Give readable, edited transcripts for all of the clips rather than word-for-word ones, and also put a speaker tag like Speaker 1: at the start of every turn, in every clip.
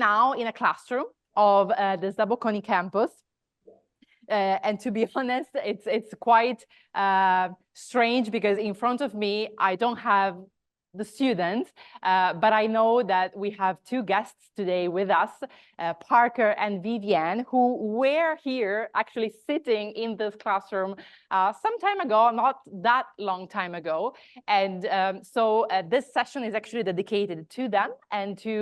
Speaker 1: now in a classroom of the SDA Bocconi campus. And to be honest, it's quite strange because in front of me, I don't have the students, but I know that we have two guests today with us, Parker and Vivienne, who were here actually sitting in this classroom some time ago, not that long time ago. And so this session is actually dedicated to them and to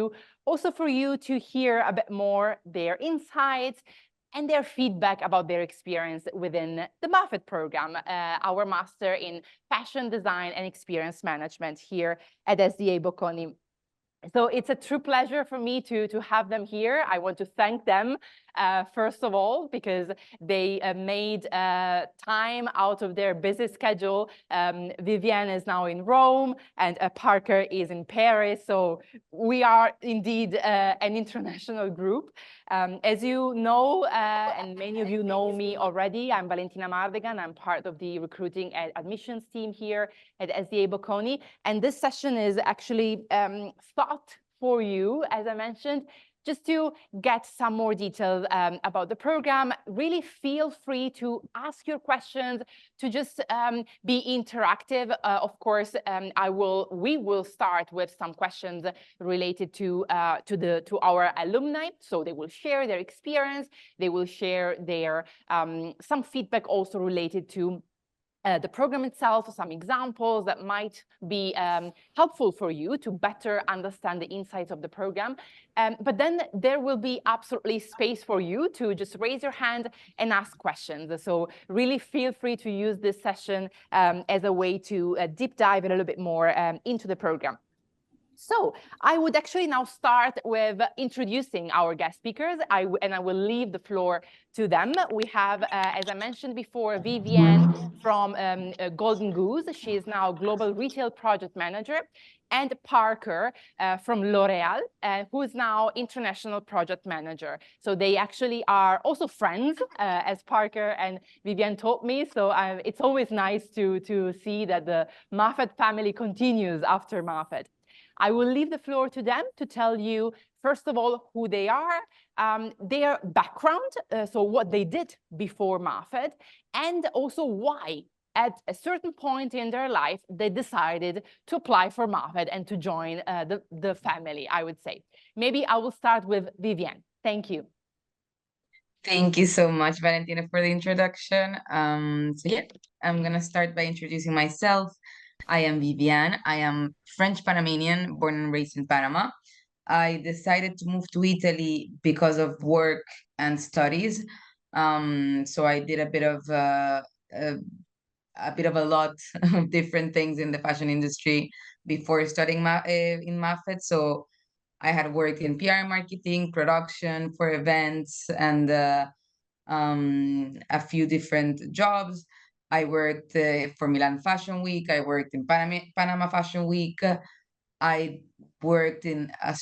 Speaker 1: also for you to hear a bit more their insights and their feedback about their experience within the MAFED program, our Master in Fashion Design and Experience Management here at SDA Bocconi. So it's a true pleasure for me to have them here. I want to thank them, first of all, because they made time out of their busy schedule. Vivienne is now in Rome and Parker is in Paris. So we are indeed an international group. As you know, and many of you know me already, I'm Valentina Mardegan. I'm part of the recruiting and admissions team here at SDA Bocconi. And this session is actually thought for you, as I mentioned, just to get some more details about the program. Really feel free to ask your questions, to just be interactive. Of course, we will start with some questions related to our alumni. So they will share their experience. They will share their some feedback also related to the program itself, some examples that might be helpful for you to better understand the insights of the program. But then there will be absolutely space for you to just raise your hand and ask questions. So really feel free to use this session as a way to deep dive a little bit more into the program. So I would actually now start with introducing our guest speakers, and I will leave the floor to them. We have, as I mentioned before, Vivienne from Golden Goose. She is now Global Retail Project Manager, and Parker from L'Oréal, who is now International Project Manager. So they actually are also friends, as Parker and Vivienne told me. So it's always nice to see that the MAFED family continues after MAFED. I will leave the floor to them to tell you, first of all, who they are, their background, so what they did before MAFED, and also why at a certain point in their life, they decided to apply for MAFED and to join the family, I would say. Maybe I will start with Vivienne. Thank you.
Speaker 2: Thank you so much, Valentina, for the introduction. So yeah, I'm gonna start by introducing myself. I am Vivienne. I am French Panamanian, born and raised in Panama. I decided to move to Italy because of work and studies. So I did a bit of a lot of different things in the fashion industry before studying in MAFED. So I had worked in PR marketing, production for events, and a few different jobs. I worked for Milan Fashion Week. I worked in Panama Fashion Week. I worked in a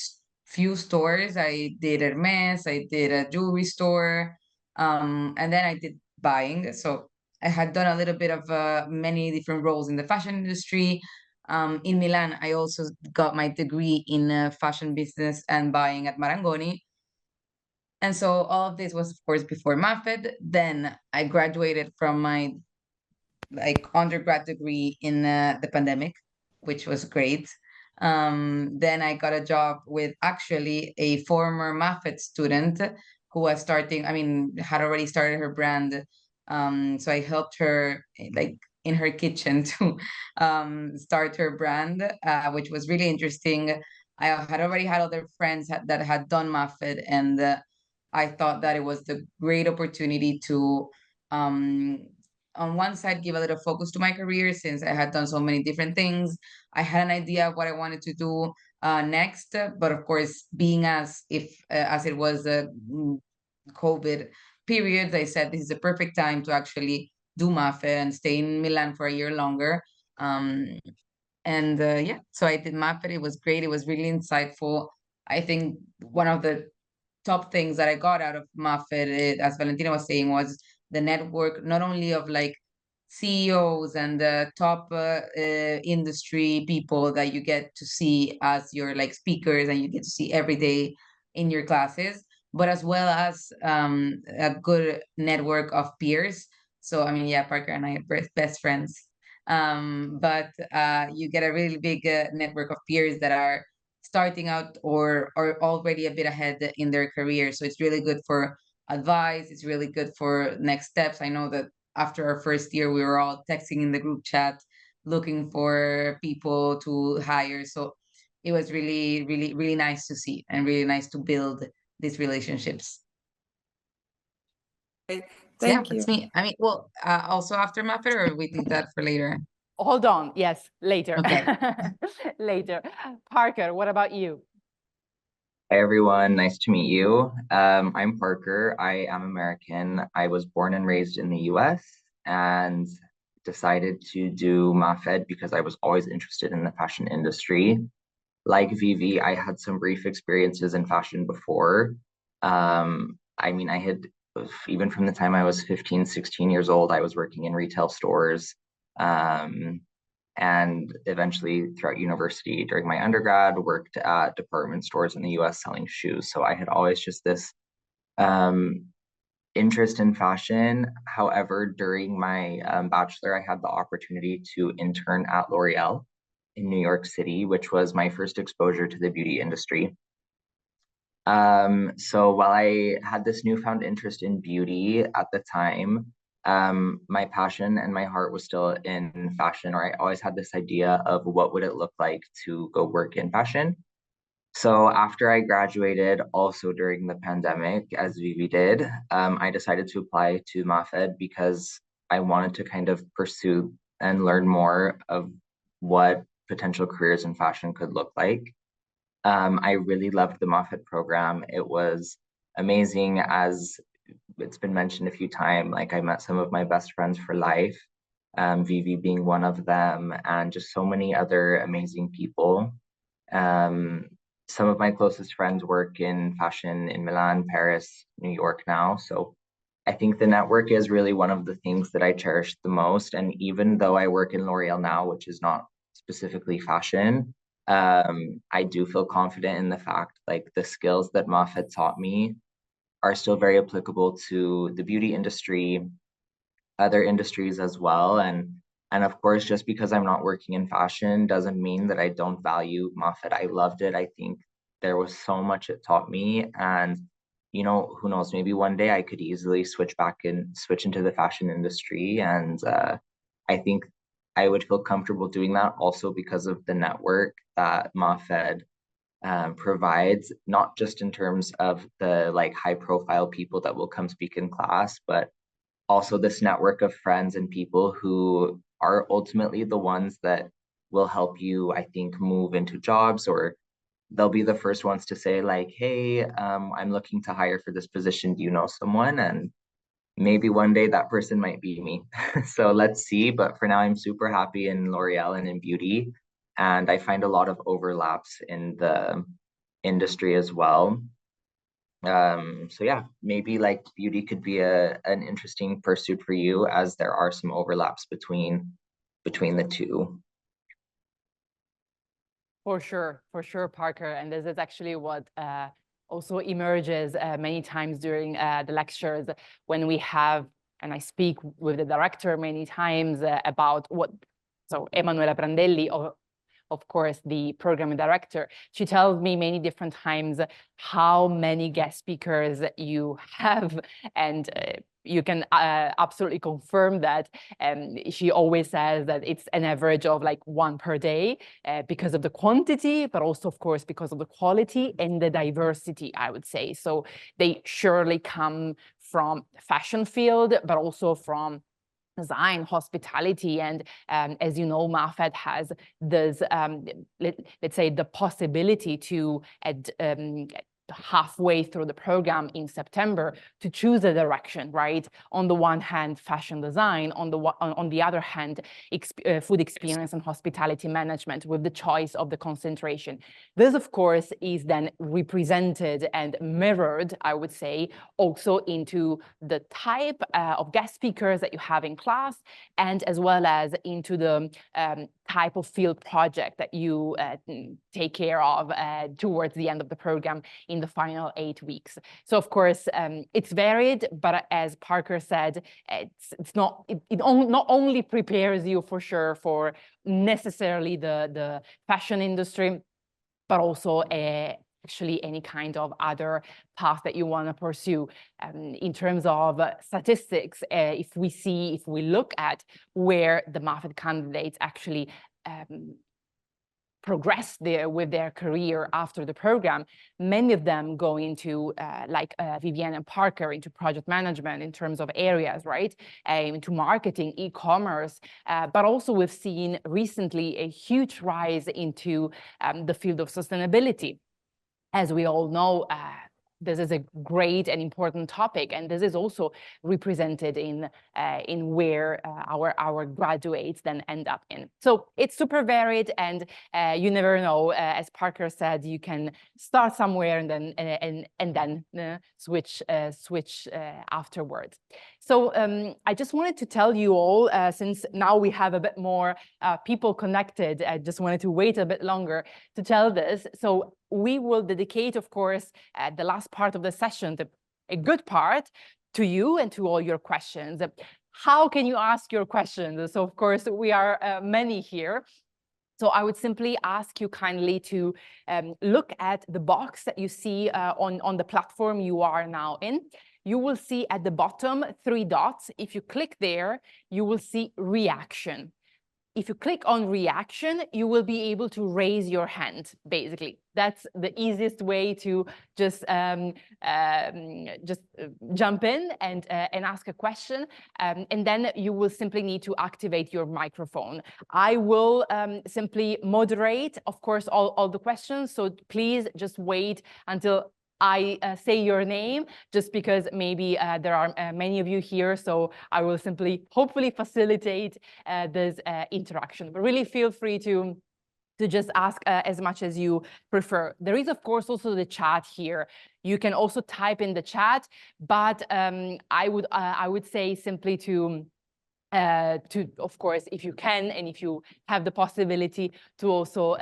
Speaker 2: few stores. I did Hermes. I did a jewelry store. And then I did buying. So I had done a little bit of many different roles in the fashion industry. In Milan, I also got my degree in fashion business and buying at Marangoni. And so all of this was, of course, before MAFED. Then I graduated from my undergrad degree in the pandemic, which was great. Then I got a job with actually a former MAFED student who was had already started her brand. So I helped her in her kitchen to start her brand, which was really interesting. I had already had other friends that had done MAFED, and I thought that it was the great opportunity to on one side give a little focus to my career, since I had done so many different things. I had an idea of what I wanted to do next, but of course, being as it was a COVID period, I said this is the perfect time to actually do MAFE and stay in Milan for a year longer. Yeah, so I did MAFE. It was great. It was really insightful. I think one of the top things that I got out of MAFED, as Valentina was saying, was the network, not only of CEOs and the top industry people that you get to see as your speakers, and you get to see every day in your classes, but as well as a good network of peers. So I mean, yeah, Parker and I are best friends. But you get a really big network of peers that are starting out or already a bit ahead in their career. So it's really good for advice. It's really good for next steps. I know that after our first year, we were all texting in the group chat, looking for people to hire. So it was really, really, really nice to see and really nice to build these relationships.
Speaker 3: Great.
Speaker 2: So yeah,
Speaker 3: Thank you.
Speaker 2: that's me. I mean, well, also after MAFED, or we think that for later?
Speaker 1: Hold on. Yes, later.
Speaker 2: Okay.
Speaker 1: Later. Parker, what about you?
Speaker 4: Hi everyone, nice to meet you. I'm Parker. I am American. I was born and raised in the US and decided to do MAFED because I was always interested in the fashion industry. Like Vivi, I had some brief experiences in fashion before. I mean, I had, even from the time I was 15, 16 years old, I was working in retail stores. And eventually throughout university during my undergrad worked at department stores in the US selling shoes. So I had always just this interest in fashion. However, during my bachelor, I had the opportunity to intern at L'Oreal in New York City, which was my first exposure to the beauty industry. So while I had this newfound interest in beauty at the time, my passion and my heart was still in fashion, or I always had this idea of what would it look like to go work in fashion. So after I graduated, also during the pandemic, as Vivi did, I decided to apply to MAFED because I wanted to kind of pursue and learn more of what potential careers in fashion could look like. I really loved the MAFED program. It was amazing, as it's been mentioned a few times. Like I met some of my best friends for life, Vivi being one of them, and just so many other amazing people. Some of my closest friends work in fashion in Milan, Paris, New York now. So I think the network is really one of the things that I cherish the most. And even though I work in L'Oreal now, which is not specifically fashion, I do feel confident in the fact like the skills that MAFED taught me are still very applicable to the beauty industry, other industries as well. And of course, just because I'm not working in fashion doesn't mean that I don't value MAFED. I loved it. I think there was so much it taught me. And, you know, who knows, maybe one day I could easily switch into the fashion industry. And I think I would feel comfortable doing that also because of the network that MAFED provides, not just in terms of the like high profile people that will come speak in class, but also this network of friends and people who are ultimately the ones that will help you, I think, move into jobs, or they'll be the first ones to say like, hey, I'm looking to hire for this position. Do you know someone? And maybe one day that person might be me. So let's see. But for now, I'm super happy in L'Oreal and in beauty. And I find a lot of overlaps in the industry as well. So yeah, maybe like beauty could be an interesting pursuit for you, as there are some overlaps between the two.
Speaker 1: For sure, Parker. And this is actually what also emerges many times during the lectures when we have, and I speak with the director many times about what, so Emanuela Prandelli, of course, the programming director, she tells me many different times how many guest speakers you have, and you can absolutely confirm that. She always says that it's an average of like one per day because of the quantity, but also, of course, because of the quality and the diversity, I would say. So they surely come from the fashion field, but also from design, hospitality, and as you know, MAFED has this, let's say, the possibility to, at halfway through the program in September, to choose a direction, right? On the one hand, fashion design, on the other hand, food experience and hospitality management, with the choice of the concentration. This, of course, is then represented and mirrored, I would say, also into the type of guest speakers that you have in class, and as well as into the type of field project that you take care of towards the end of the program in the final 8 weeks. So of course, it's varied, but as Parker said, it's not, not only prepares you for sure for necessarily the fashion industry, but also actually any kind of other path that you want to pursue. In terms of statistics, if we look at where the MAFED candidates actually progress with their career after the program, many of them go into, like Vivienne and Parker, into project management in terms of areas, right? Into marketing, e-commerce, but also we've seen recently a huge rise into the field of sustainability. As we all know, this is a great and important topic, and this is also represented in where our graduates then end up in. So it's super varied, and you never know. As Parker said, you can start somewhere and then switch afterwards. So I just wanted to tell you all, since now we have a bit more people connected, I just wanted to wait a bit longer to tell this. So we will dedicate, of course, the last part of the session, a good part, to you and to all your questions. How can you ask your questions? So, of course, we are many here. So I would simply ask you kindly to look at the box that you see on the platform you are now in. You will see at the bottom 3 dots. If you click there, you will see reaction. If you click on reaction, you will be able to raise your hand, basically. That's the easiest way to just jump in and ask a question. And then you will simply need to activate your microphone. I will simply moderate, of course, all the questions. So please just wait until I say your name, just because maybe there are many of you here, so I will simply hopefully facilitate this interaction. But really feel free to just ask as much as you prefer. There is, of course, also the chat here. You can also type in the chat, but I would say simply to, of course, if you can, and if you have the possibility to also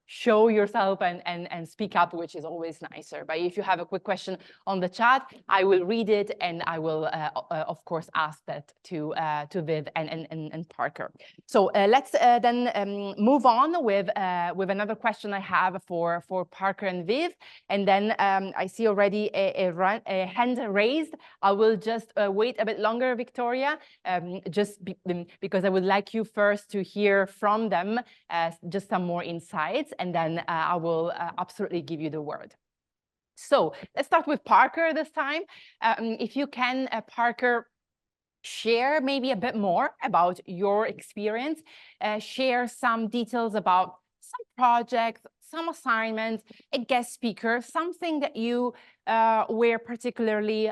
Speaker 1: show yourself and speak up, which is always nicer. But if you have a quick question on the chat, I will read it, and I will, of course, ask that to Viv and Parker. So let's then move on with another question I have for Parker and Viv. And then I see already a hand raised. I will just wait a bit longer, Victoria, because I would like you first to hear from them just some more insights, and then I will absolutely give you the word. So let's start with Parker this time. If you can, Parker, share maybe a bit more about your experience, share some details about some projects, some assignments, a guest speaker, something that you were particularly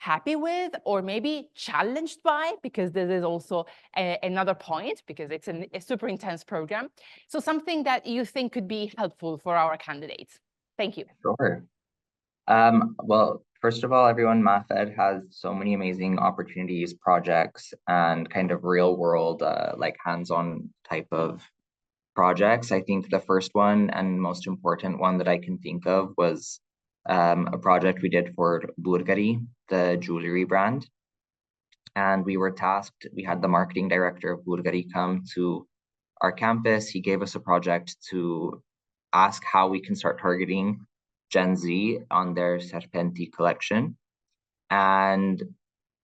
Speaker 1: happy with, or maybe challenged by, because this is also another point, because it's a super intense program. So something that you think could be helpful for our candidates. Thank you.
Speaker 4: Sure. Well, first of all, everyone, MAFED has so many amazing opportunities, projects, and kind of real world, like hands-on type of projects. I think the first one and most important one that I can think of was a project we did for Bulgari, the jewelry brand. And we were tasked, we had the marketing director of Bulgari come to our campus. He gave us a project to ask how we can start targeting Gen Z on their Serpenti collection. And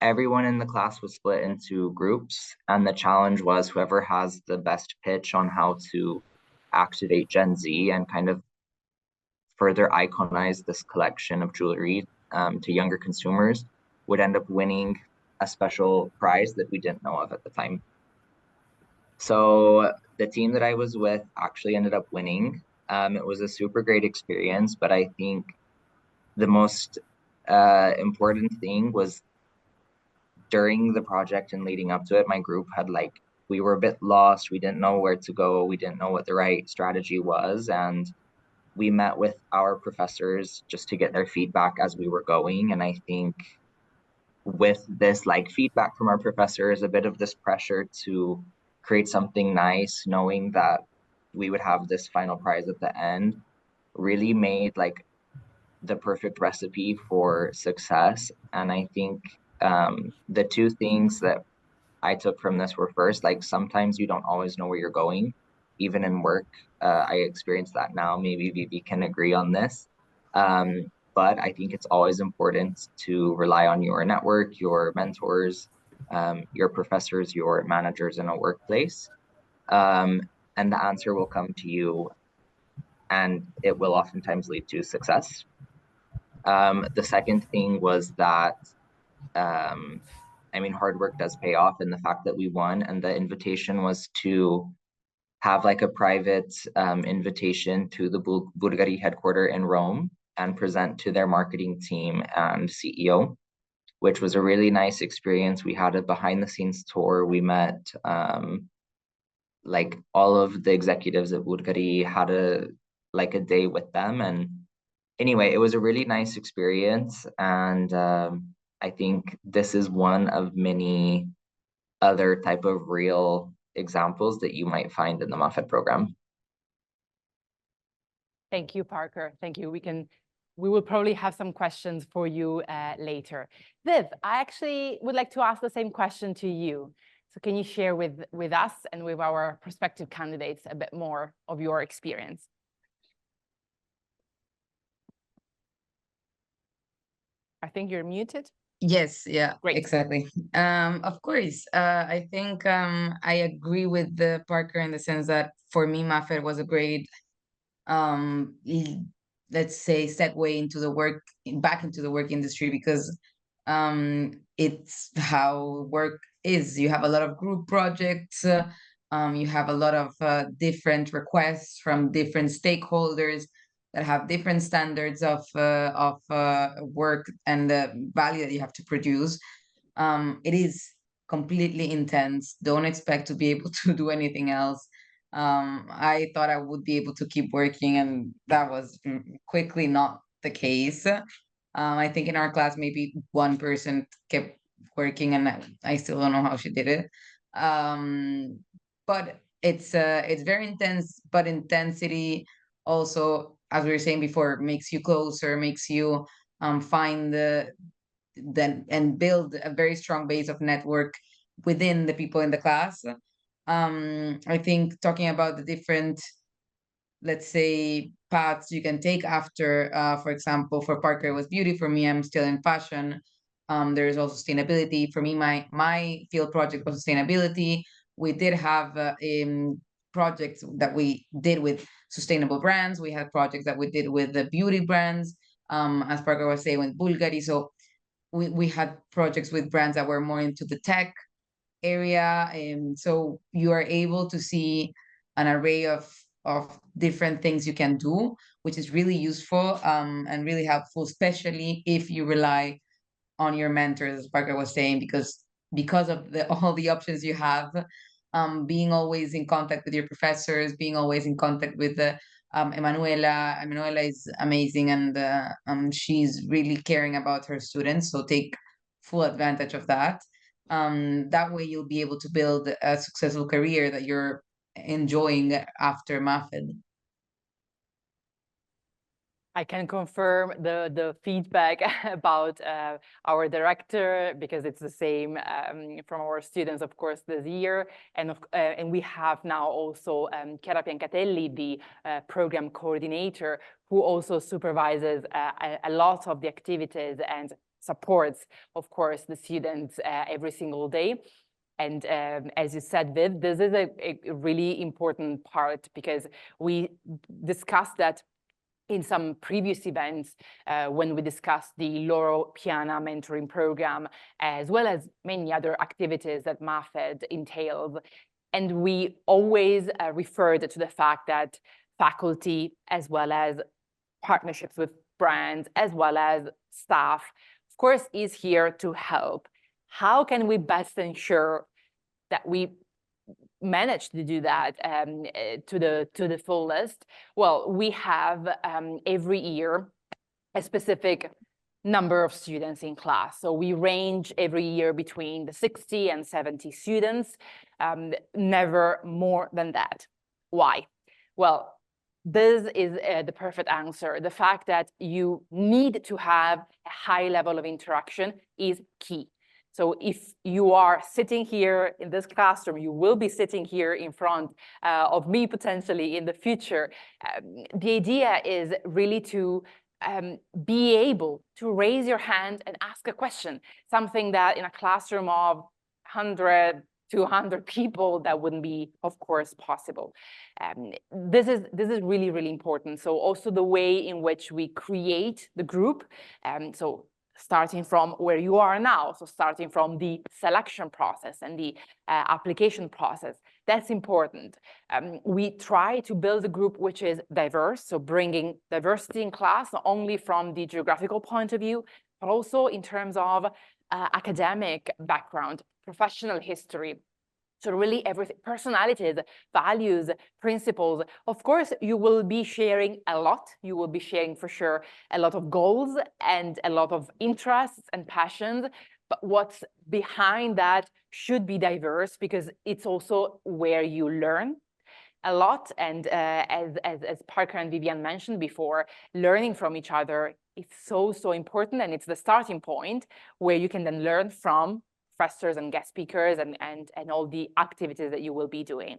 Speaker 4: everyone in the class was split into groups. And the challenge was whoever has the best pitch on how to activate Gen Z and kind of further iconize this collection of jewelry to younger consumers would end up winning a special prize that we didn't know of at the time. So the team that I was with actually ended up winning. It was a super great experience, but I think the most important thing was during the project and leading up to it, my group had we were a bit lost. We didn't know where to go. We didn't know what the right strategy was. And we met with our professors just to get their feedback as we were going. And I think with this feedback from our professors, a bit of this pressure to create something nice, knowing that we would have this final prize at the end, really made the perfect recipe for success. And I think the two things that I took from this were, first, like, sometimes you don't always know where you're going, even in work. I experience that now. Maybe Vivi can agree on this. But I think it's always important to rely on your network, your mentors, your professors, your managers in a workplace. And the answer will come to you, and it will oftentimes lead to success. The second thing was that, I mean, hard work does pay off, and the fact that we won, and the invitation was to have like a private invitation to the Bulgari headquarters in Rome and present to their marketing team and CEO, which was a really nice experience. We had a behind the scenes tour. We met like all of the executives at Bulgari, had a day with them. And anyway, it was a really nice experience. And I think this is one of many other type of real examples that you might find in the MAFED program.
Speaker 1: Thank you, Parker. Thank you. We will probably have some questions for you later. Viv, I actually would like to ask the same question to you. So can you share with us and with our prospective candidates a bit more of your experience? I think you're muted.
Speaker 2: Yes, yeah,
Speaker 1: Great.
Speaker 2: exactly. Of course, I think I agree with the Parker in the sense that for me, MAFED was a great, let's say, segue into the back into the work industry, because it's how work is. You have a lot of group projects. You have a lot of different requests from different stakeholders that have different standards of work and the value that you have to produce. It is completely intense. Don't expect to be able to do anything else. I thought I would be able to keep working, and that was quickly not the case. I think in our class, maybe one person kept working, and I still don't know how she did it. But it's very intense, but intensity also, as we were saying before, makes you closer, makes you find and build a very strong base of network within the people in the class. I think talking about the different, let's say, paths you can take after, for example, for Parker, it was beauty. For me, I'm still in fashion. There is also sustainability. For me, my field project was sustainability. We did have projects that we did with sustainable brands. We had projects that we did with the beauty brands, as Parker was saying, with Bulgari. So we had projects with brands that were more into the tech area. And so you are able to see an array of different things you can do, which is really useful and really helpful, especially if you rely on your mentors, as Parker was saying, because of all the options you have, being always in contact with your professors, being always in contact with the Emanuela. Emanuela is amazing, and she's really caring about her students, so take full advantage of that. That way you'll be able to build a successful career that you're enjoying after MAFED.
Speaker 1: I can confirm the feedback about our director, because it's the same from our students, of course, this year. And we have now also Chiara Piancatelli, the program coordinator, who also supervises a lot of the activities and supports, of course, the students every single day. And as you said, Viv, this is a really important part, because we discussed that in some previous events when we discussed the Loro Piana mentoring program, as well as many other activities that MAFED entails. And we always referred to the fact that faculty, as well as partnerships with brands, as well as staff, of course, is here to help. How can we best ensure that we manage to do that to the fullest? Well, we have every year a specific number of students in class. So we range every year between the 60 and 70 students, never more than that. Why? Well, this is the perfect answer. The fact that you need to have a high level of interaction is key. So if you are sitting here in this classroom, you will be sitting here in front of me potentially in the future. The idea is really to be able to raise your hand and ask a question, something that in a classroom of 100, 200 people, that wouldn't be, of course, possible. This is really, really important. So also the way in which we create the group. So starting from where you are now, so starting from the selection process and the application process, that's important. We try to build a group which is diverse, so bringing diversity in class, not only from the geographical point of view, but also in terms of academic background, professional history. So really everything, personalities, values, principles. Of course, you will be sharing a lot. You will be sharing for sure a lot of goals and a lot of interests and passions. But what's behind that should be diverse, because it's also where you learn a lot. And as Parker and Vivian mentioned before, learning from each other is so important. And it's the starting point where you can then learn from professors and guest speakers and all the activities that you will be doing.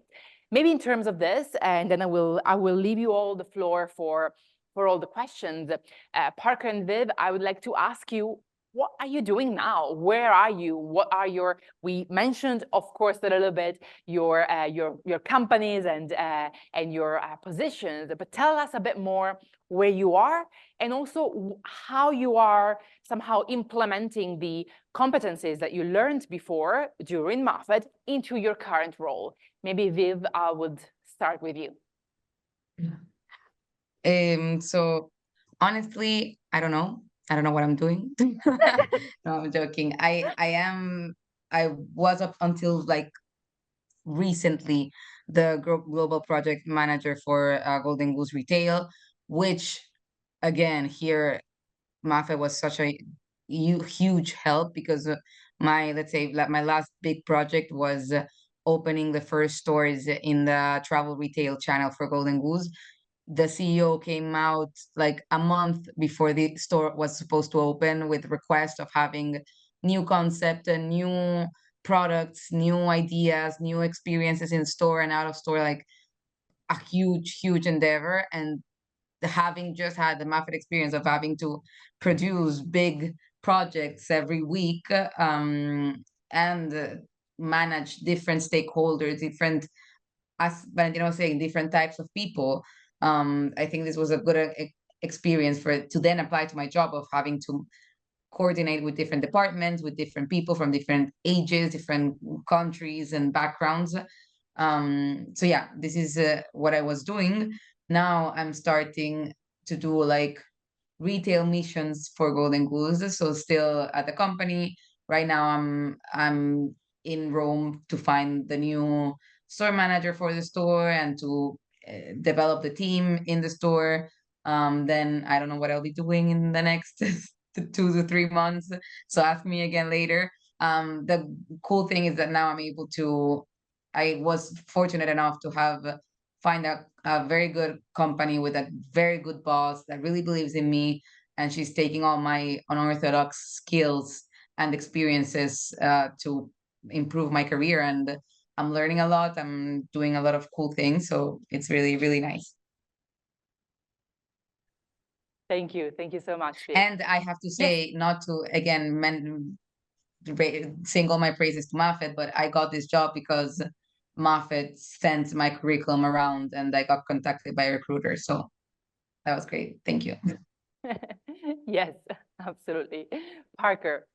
Speaker 1: Maybe in terms of this, and then I will leave you all the floor for all the questions. Parker and Viv, I would like to ask you, what are you doing now? Where are you? What are your, we mentioned, of course, a little bit your companies and your positions, but tell us a bit more where you are, and also how you are somehow implementing the competencies that you learned before during MAFED into your current role. Maybe Viv, I would start with you.
Speaker 2: So honestly, I don't know what I'm doing. No, I'm joking. I was up until like recently the global project manager for Golden Goose Retail, which again here MAFED was such a huge help, because my, let's say, my last big project was opening the first stores in the travel retail channel for Golden Goose. The CEO came out like a month before the store was supposed to open with request of having new concept and new products, new ideas, new experiences in store and out of store, like a huge endeavor. And having just had the MAFED experience of having to produce big projects every week, and manage different stakeholders, different, as Valentino was saying, different types of people. I think this was a good experience to then apply to my job of having to coordinate with different departments, with different people from different ages, different countries and backgrounds. So yeah, this is what I was doing. Now I'm starting to do like retail missions for Golden Goose. So still at the company. Right now I'm in Rome to find the new store manager for the store and to develop the team in the store. Then I don't know what I'll be doing in the next 2 to 3 months. So ask me again later. The cool thing is that now I was fortunate enough to find a very good company with a very good boss that really believes in me, and she's taking all my unorthodox skills and experiences to improve my career. And I'm learning a lot. I'm doing a lot of cool things. So it's really nice.
Speaker 1: Thank you so much, Viv.
Speaker 2: And I have to say, not to again sing all my praises to MAFED, but I got this job because MAFED sent my curriculum around and I got contacted by a recruiter. So that was great. Thank you.
Speaker 1: Yes, absolutely. Parker.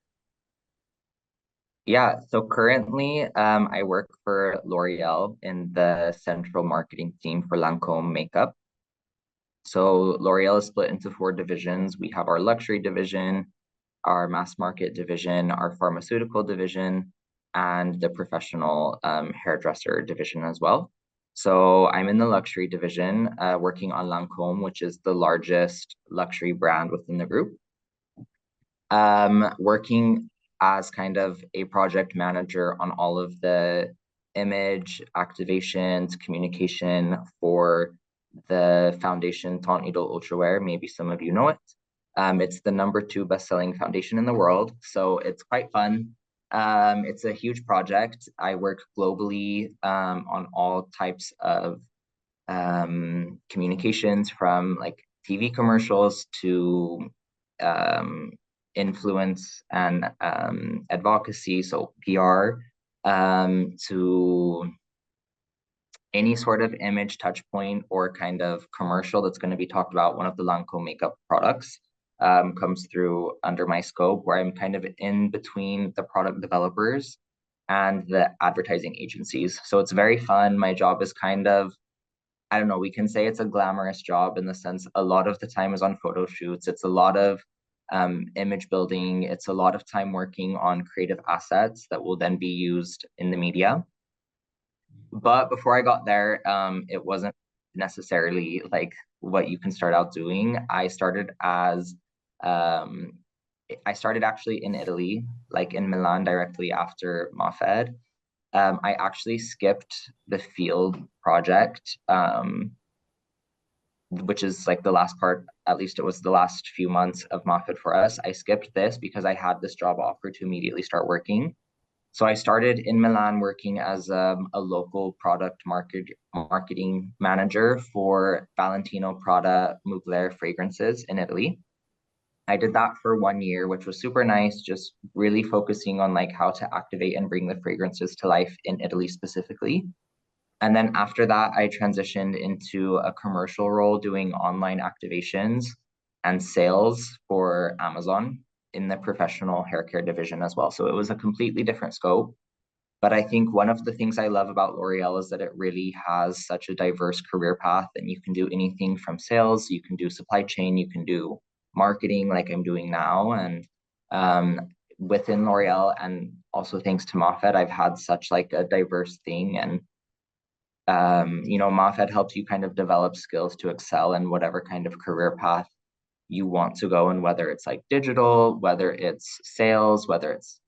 Speaker 4: Yeah, so currently I work for L'Oreal in the central marketing team for Lancôme makeup. So L'Oreal is split into 4 divisions. We have our luxury division, our mass market division, our pharmaceutical division, and the professional hairdresser division as well. So I'm in the luxury division, working on Lancôme, which is the largest luxury brand within the group. Working as kind of a project manager on all of the image activations, communication for the foundation Tant Needle Ultrawear. Maybe some of you know it. It's the #2 best-selling foundation in the world, so it's quite fun. It's a huge project. I work globally on all types of communications, from like TV commercials to influence and advocacy, so PR, to any sort of image touch point or kind of commercial that's going to be talked about. One of the Lancome makeup products comes through under my scope, where I'm kind of in between the product developers and the advertising agencies. So it's very fun. My job is kind of, I don't know, we can say it's a glamorous job in the sense a lot of the time is on photo shoots. It's a lot of image building. It's a lot of time working on creative assets that will then be used in the media. But before I got there, it wasn't necessarily like what you can start out doing. I started actually in Italy, like in Milan, directly after MAFED. I actually skipped the field project, which is like the last part, at least it was the last few months of MAFED for us. I skipped this because I had this job offer to immediately start working. So I started in Milan working as a local product marketing manager for Valentino, Prada, Mugler fragrances in Italy. I did that for 1 year, which was super nice, just really focusing on like how to activate and bring the fragrances to life in Italy specifically. And then after that, I transitioned into a commercial role doing online activations and sales for Amazon in the professional hair care division as well. So it was a completely different scope. But I think one of the things I love about L'Oreal is that it really has such a diverse career path, and you can do anything from sales, you can do supply chain, you can do marketing like I'm doing now. And within L'Oreal, and also thanks to MAFED, I've had such like a diverse thing. And MAFED helps you kind of develop skills to excel in whatever kind of career path you want to go, and whether it's like digital, whether it's sales, whether it's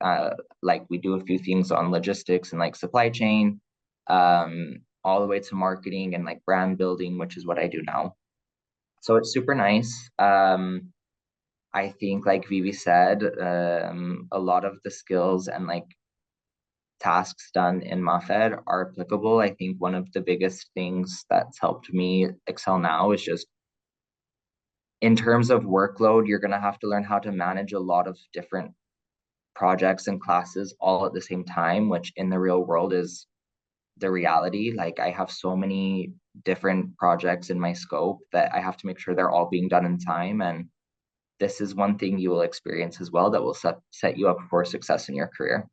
Speaker 4: like we do a few things on logistics and like supply chain, all the way to marketing and like brand building, which is what I do now. So it's super nice. I think like Vivi said, a lot of the skills and like tasks done in MAFED are applicable. I think one of the biggest things that's helped me excel now is just in terms of workload, you're going to have to learn how to manage a lot of different projects and classes all at the same time, which in the real world is the reality. Like I have so many different projects in my scope that I have to make sure they're all being done in time. And this is one thing you will experience as well that will set you up for success in your career.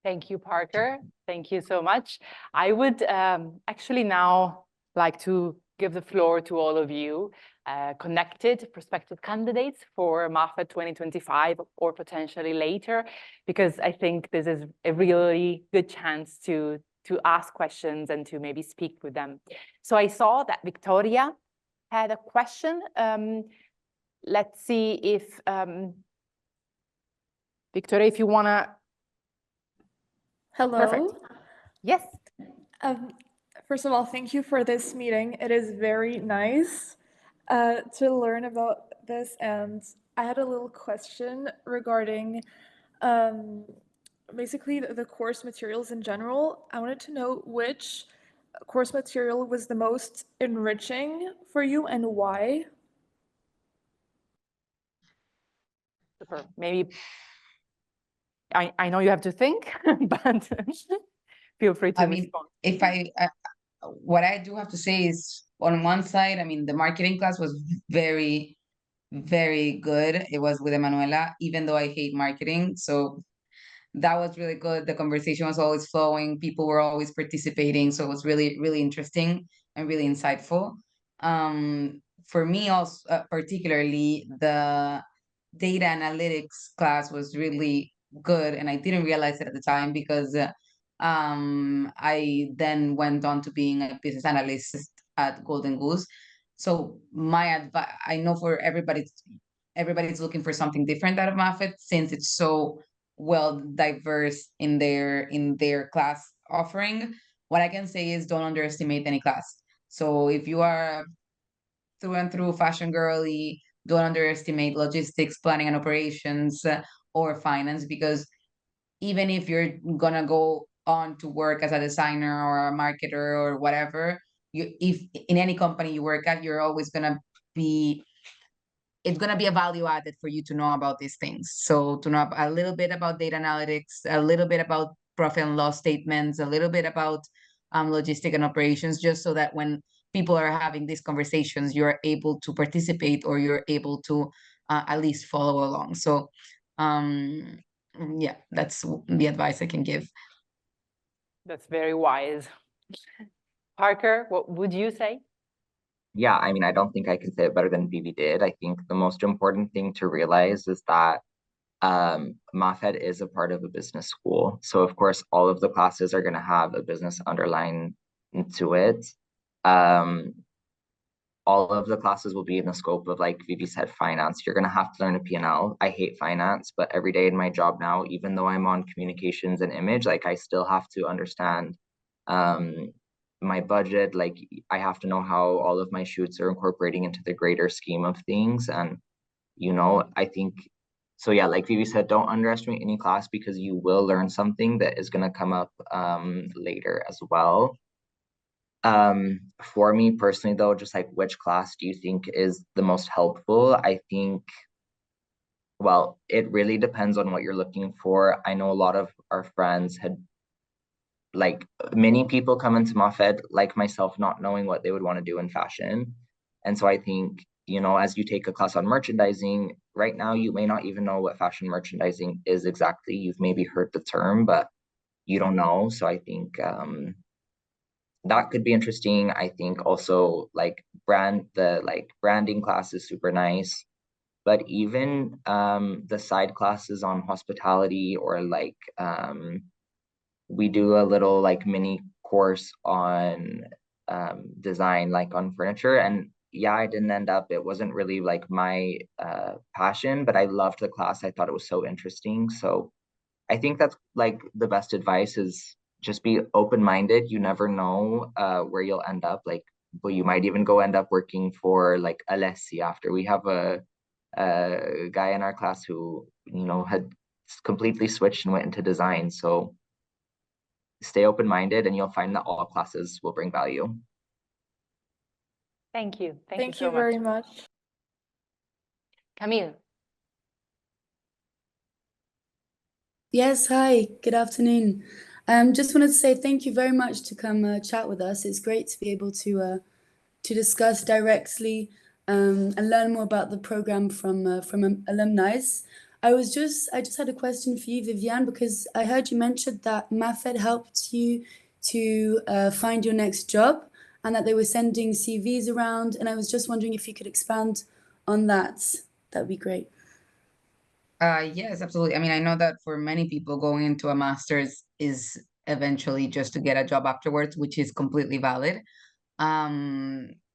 Speaker 1: Thank you, Parker. Thank you so much. I would actually now like to give the floor to all of you connected prospective candidates for MAFED 2025 or potentially later, because I think this is a really good chance to ask questions and to maybe speak with them. So I saw that Victoria had a question. Let's see if, Victoria, if you want to.
Speaker 3: Hello.
Speaker 1: Perfect. Yes.
Speaker 3: First of all, thank you for this meeting. It is very nice to learn about this. And I had a little question regarding basically the course materials in general. I wanted to know which course material was the most enriching for you and why.
Speaker 1: Super. Maybe I know you have to think, but feel free to respond.
Speaker 2: If what I do have to say is, on one side, I mean, the marketing class was very, very good. It was with Emanuela, even though I hate marketing. So that was really good. The conversation was always flowing. People were always participating. So it was really, really interesting and really insightful. For me also, particularly, the data analytics class was really good. And I didn't realize it at the time because I then went on to being a business analyst at Golden Goose. So my advice, I know for everybody's looking for something different out of MAFED, since it's so well diverse in their class offering. what I can say is don't underestimate any class. So if you are through and through fashion girly, don't underestimate logistics, planning and operations, or finance, because even if you're gonna go on to work as a designer or a marketer or whatever, if in any company you work at, you're always gonna be, it's going to be a value added for you to know about these things. So to know a little bit about data analytics, a little bit about profit and loss statements, a little bit about logistic and operations, just so that when people are having these conversations, you're able to participate, or you're able to at least follow along. So yeah, that's the advice I can give.
Speaker 1: That's very wise. Parker, what would you say?
Speaker 4: Yeah, I mean, I don't think I can say it better than Vivi did. I think the most important thing to realize is that MAFED is a part of a business school. So of course, all of the classes are going to have a business underline to it. All of the classes will be in the scope of, like Vivi said, finance. You're going to have to learn a P&L. I hate finance, but every day in my job now, even though I'm on communications and image, like I still have to understand my budget. Like I have to know how all of my shoots are incorporating into the greater scheme of things. And, you know, I think, so yeah, like Vivi said, don't underestimate any class, because you will learn something that is going to come up later as well. For me personally though, just like which class do you think is the most helpful? I think, well, it really depends on what you're looking for. I know a lot of our friends had, like many people come into MAFED like myself, not knowing what they would want to do in fashion. And so I think, you know, as you take a class on merchandising, right now you may not even know what fashion merchandising is exactly. You've maybe heard the term, but you don't know. So I think that could be interesting. I think also like branding class is super nice, but even the side classes on hospitality, or like we do a little like mini course on design, like on furniture. And yeah, I didn't end up, it wasn't really like my passion, but I loved the class. I thought it was so interesting. So I think that's like the best advice is just be open-minded. You never know where you'll end up. Like, well, you might even go end up working for like Alessi after. We have a guy in our class who, you know, had completely switched and went into design. So stay open-minded and you'll find that all classes will bring value.
Speaker 1: Thank you.
Speaker 3: Thank
Speaker 1: so
Speaker 3: you very much.
Speaker 1: Camille.
Speaker 5: Yes, hi, good afternoon. Just wanted to say thank you very much to come chat with us. It's great to be able to discuss directly and learn more about the program from alumni. I just had a question for you, Viviane, because I heard you mentioned that MAFED helped you to find your next job and that they were sending CVs around. And I was just wondering if you could expand on that. That'd be great.
Speaker 2: Yes, absolutely. I mean, I know that for many people, going into a master's is eventually just to get a job afterwards, which is completely valid.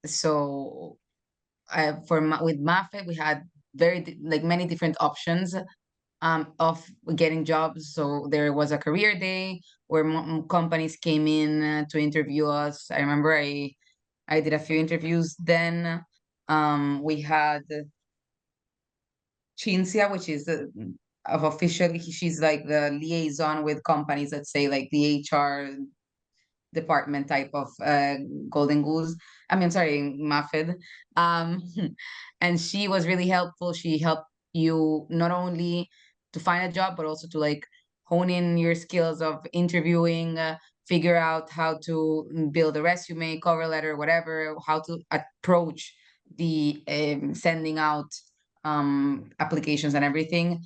Speaker 2: So with MAFED, we had many different options of getting jobs. So there was a career day where companies came in to interview us. I remember I did a few interviews then. We had Cinzia, which is officially, she's like the liaison with companies that say like the HR department type of Golden Goose. I mean, sorry, MAFED. And she was really helpful. She helped you not only to find a job, but also to like hone in your skills of interviewing, figure out how to build a resume, cover letter, whatever, how to approach the sending out applications and everything.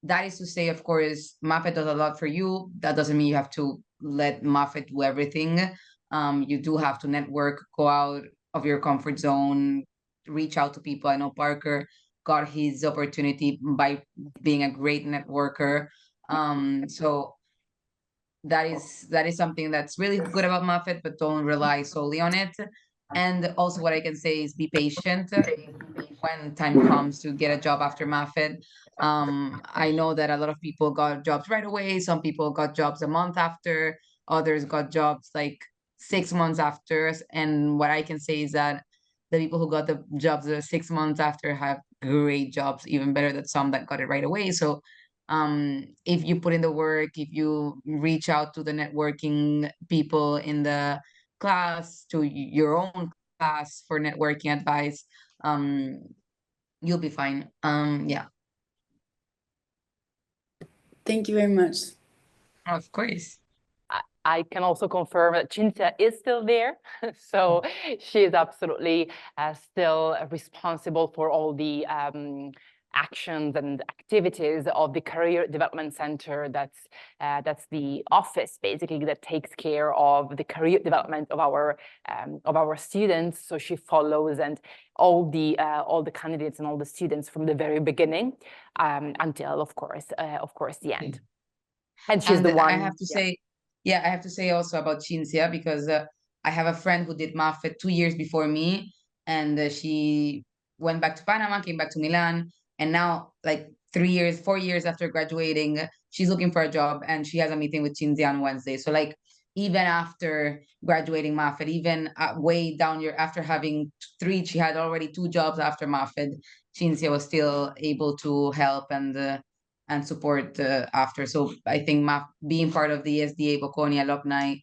Speaker 2: That is to say, of course, MAFED does a lot for you. That doesn't mean you have to let MAFED do everything. You do have to network, go out of your comfort zone, reach out to people. I know Parker got his opportunity by being a great networker. So that is something that's really good about MAFED, but don't rely solely on it. And also what I can say is be patient when time comes to get a job after MAFED. I know that a lot of people got jobs right away. Some people got jobs a month after. Others got jobs like 6 months after us. And what I can say is that the people who got the jobs 6 months after have great jobs, even better than some that got it right away. So if you put in the work, if you reach out to the networking people in the class, to your own class for networking advice, you'll be fine. Yeah.
Speaker 5: Thank you very much.
Speaker 2: Of course.
Speaker 1: I can also confirm that Cinzia is still there. So she is absolutely still responsible for all the actions and activities of the Career Development Center. That's the office basically that takes care of the career development of our students. So she follows and all the candidates and all the students from the very beginning until of course the end. And she's the one.
Speaker 2: I have to say, yeah, I have to say also about Cinzia, because I have a friend who did MAFED 2 years before me, and she went back to Panama, came back to Milan, and now, like 3 years, 4 years after graduating, she's looking for a job, and she has a meeting with Cinzia on Wednesday. So like, even after graduating MAFED, even way down your after having she had already 2 jobs after MAFED, Cinzia was still able to help and support after. So I think being part of the SDA Bocconi alumni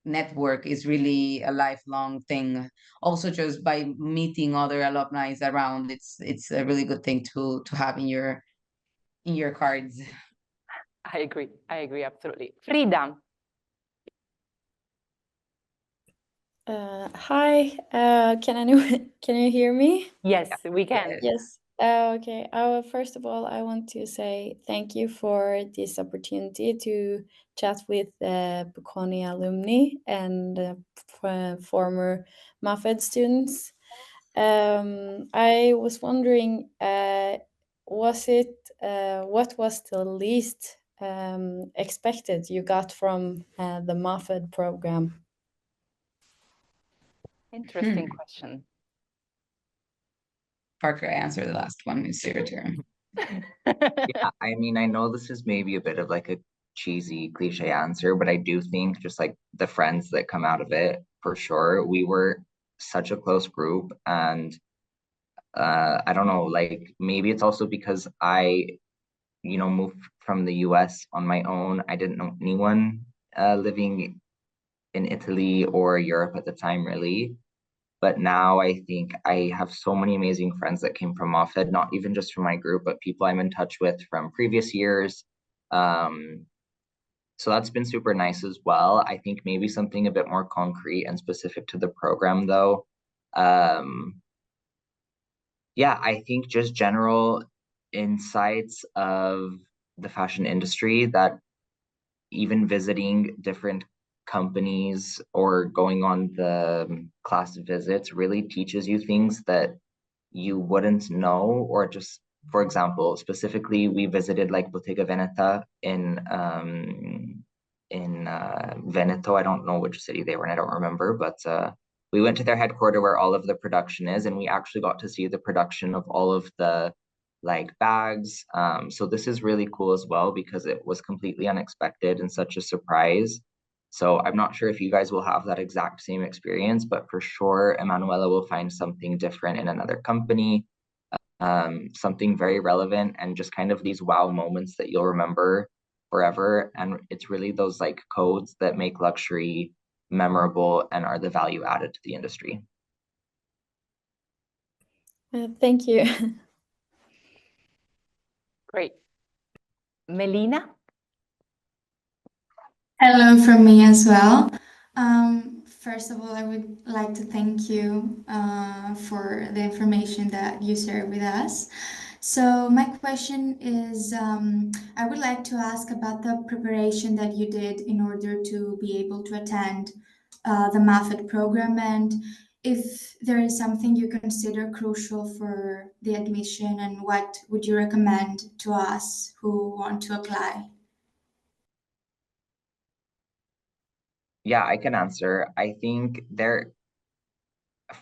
Speaker 2: network is really a lifelong thing. Also, just by meeting other alumni around, it's a really good thing to have in your cards.
Speaker 1: I agree absolutely. Frida.
Speaker 6: Hi, can you hear me?
Speaker 1: Yes, we can.
Speaker 6: Yes. Okay. First of all, I want to say thank you for this opportunity to chat with Bocconi alumni and former MAFED students. I was wondering, what was the least expected you got from the MAFED program?
Speaker 1: Interesting question.
Speaker 2: Parker, I answered the last one. It's your turn.
Speaker 4: Yeah, I mean, I know this is maybe a bit of like a cheesy cliche answer, but I do think just like the friends that come out of it, for sure. We were such a close group, and I don't know, like maybe it's also because I, moved from the US on my own. I didn't know anyone living in Italy or Europe at the time, really. But now I think I have so many amazing friends that came from MAFED, not even just from my group, but people I'm in touch with from previous years. So that's been super nice as well. I think maybe something a bit more concrete and specific to the program, though. Yeah, I think just general insights of the fashion industry, that even visiting different companies or going on the class visits really teaches you things that you wouldn't know. Or just, for example, specifically, we visited like Bottega Veneta in Veneto. I don't know which city they were in, I don't remember, but we went to their headquarters where all of the production is, and we actually got to see the production of all of the like bags. So this is really cool as well because it was completely unexpected and such a surprise. So I'm not sure if you guys will have that exact same experience, but for sure, Emanuela will find something different in another company, something very relevant, and just kind of these wow moments that you'll remember forever. And it's really those like codes that make luxury memorable and are the value added to the industry.
Speaker 6: Thank you.
Speaker 1: Great. Melina?
Speaker 7: Hello from me as well. First of all, I would like to thank you for the information that you shared with us. So my question is, I would like to ask about the preparation that you did in order to be able to attend the MAFED program, and if there is something you consider crucial for the admission, and what would you recommend to us who want to apply?
Speaker 4: Yeah, I can answer. I think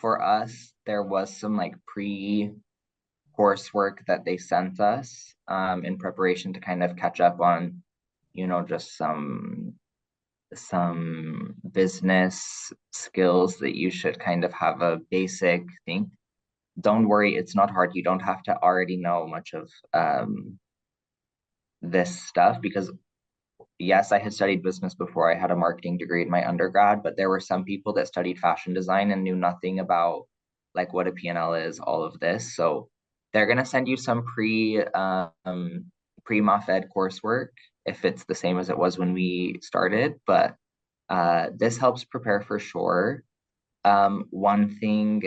Speaker 4: for us, there was some like coursework that they sent us in preparation to kind of catch up on, just some some business skills that you should kind of have a basic thing. Don't worry, it's not hard. You don't have to already know much of this stuff, because yes, I had studied business before. I had a marketing degree in my undergrad, but there were some people that studied fashion design and knew nothing about like what a P&L is, all of this. So they're gonna send you some pre-MAFED coursework if it's the same as it was when we started, but this helps prepare for sure. One thing,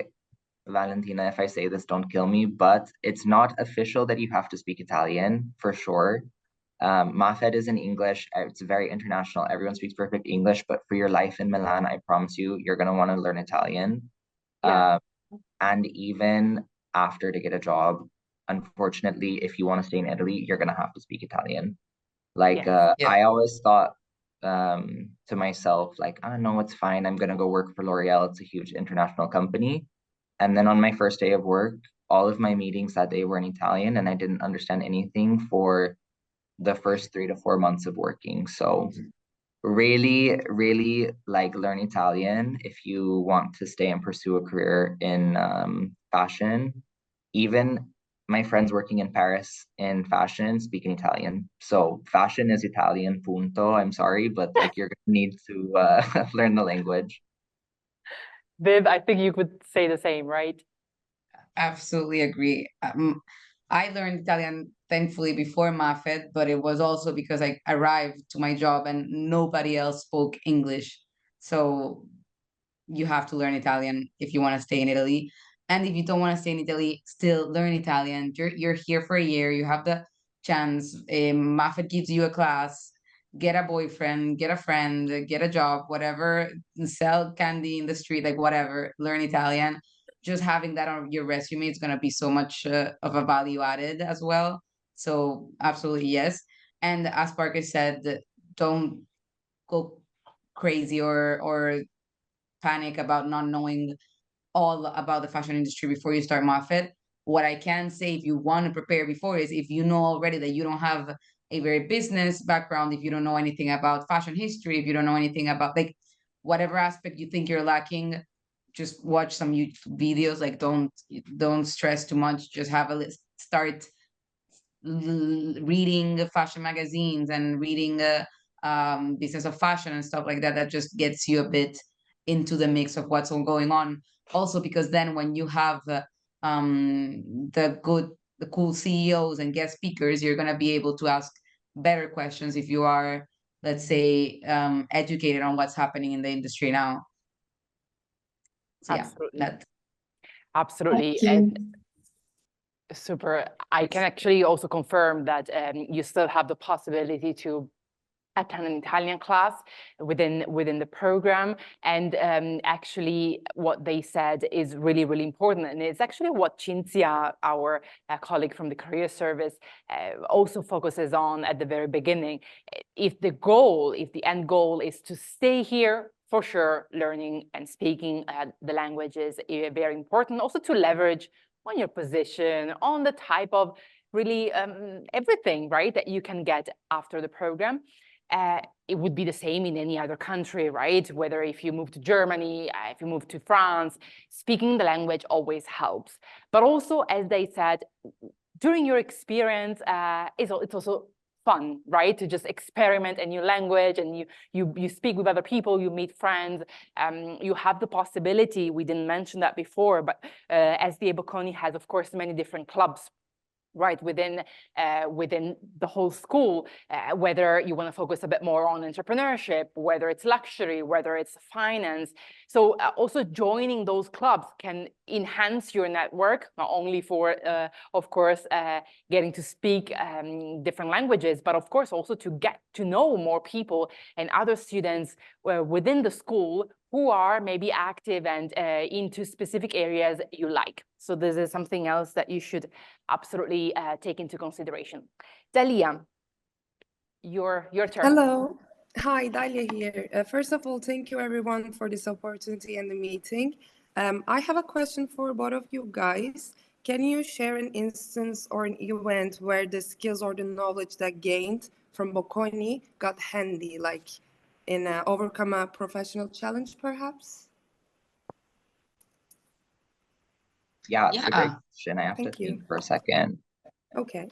Speaker 4: Valentina, if I say this, don't kill me, but it's not official that you have to speak Italian for sure. MAFED is in English. It's very international. Everyone speaks perfect English, but for your life in Milan, I promise you, you're going to want to learn Italian.
Speaker 1: Yeah.
Speaker 4: And even after to get a job, unfortunately, if you want to stay in Italy, you're going to have to speak Italian. Like,
Speaker 1: Yes.
Speaker 2: Yeah.
Speaker 4: I always thought to myself, like, oh, no, it's fine. I'm going to go work for L'Oreal. It's a huge international company. And then on my first day of work, all of my meetings that day were in Italian, and I didn't understand anything for the first 3 to 4 months of working. So really, really like learn Italian if you want to stay and pursue a career in fashion. Even my friends working in Paris in fashion speak in Italian. So fashion is Italian, punto. I'm sorry, but like you're gonna need to learn the language.
Speaker 1: Viv, I think you could say the same, right?
Speaker 2: Absolutely agree. I learned Italian, thankfully, before MAFED, but it was also because I arrived to my job and nobody else spoke English. So you have to learn Italian if you want to stay in Italy. And if you don't want to stay in Italy, still learn Italian. You're here for a year. You have the chance. MAFED gives you a class. Get a boyfriend, get a friend, get a job, whatever. Sell candy in the street, like whatever. Learn Italian. Just having that on your resume is going to be so much of a value added as well. So absolutely yes. And as Parker said, don't go crazy or panic about not knowing all about the fashion industry before you start MAFED. What I can say, if you want to prepare before, is if you know already that you don't have a very business background, if you don't know anything about fashion history, if you don't know anything about like whatever aspect you think you're lacking, just watch some YouTube videos. Like don't stress too much. Just have a list. Start reading fashion magazines and reading business of fashion and stuff like that. That just gets you a bit into the mix of what's all going on. Also, because then when you have the cool CEOs and guest speakers, you're gonna be able to ask better questions if you are, let's say, educated on what's happening in the industry now. So yeah,
Speaker 1: Absolutely.
Speaker 2: that
Speaker 1: Absolutely.
Speaker 7: Thank you.
Speaker 1: Super. I can actually also confirm that you still have the possibility to attend an Italian class within the program. And actually what they said is really, really important. And it's actually what Cinzia, our colleague from the career service, also focuses on at the very beginning. If the end goal is to stay here, for sure, learning and speaking the language is very important. Also to leverage on your position, on the type of really everything, right, that you can get after the program. It would be the same in any other country, right? Whether if you move to Germany, if you move to France, speaking the language always helps. But also, as they said, during your experience, it's also fun, right? To just experiment a new language, and you speak with other people, you meet friends, you have the possibility, we didn't mention that before, but SDA Bocconi has, of course, many different clubs, right, within the whole school, whether you want to focus a bit more on entrepreneurship, whether it's luxury, whether it's finance. So also joining those clubs can enhance your network, not only for, of course, getting to speak different languages, but of course also to get to know more people and other students within the school who are maybe active and into specific areas you like. So this is something else that you should absolutely take into consideration. Dalia, your turn.
Speaker 8: Hello. Hi, Dalia here. First of all, thank you everyone for this opportunity and the meeting. I have a question for both of you guys. Can you share an instance or an event where the skills or the knowledge that gained from Bocconi got handy, like in overcome a professional challenge, perhaps?
Speaker 4: Yeah, it's a great
Speaker 2: Yeah.
Speaker 4: question. I have to
Speaker 8: Thank you.
Speaker 4: think for a second.
Speaker 8: Okay.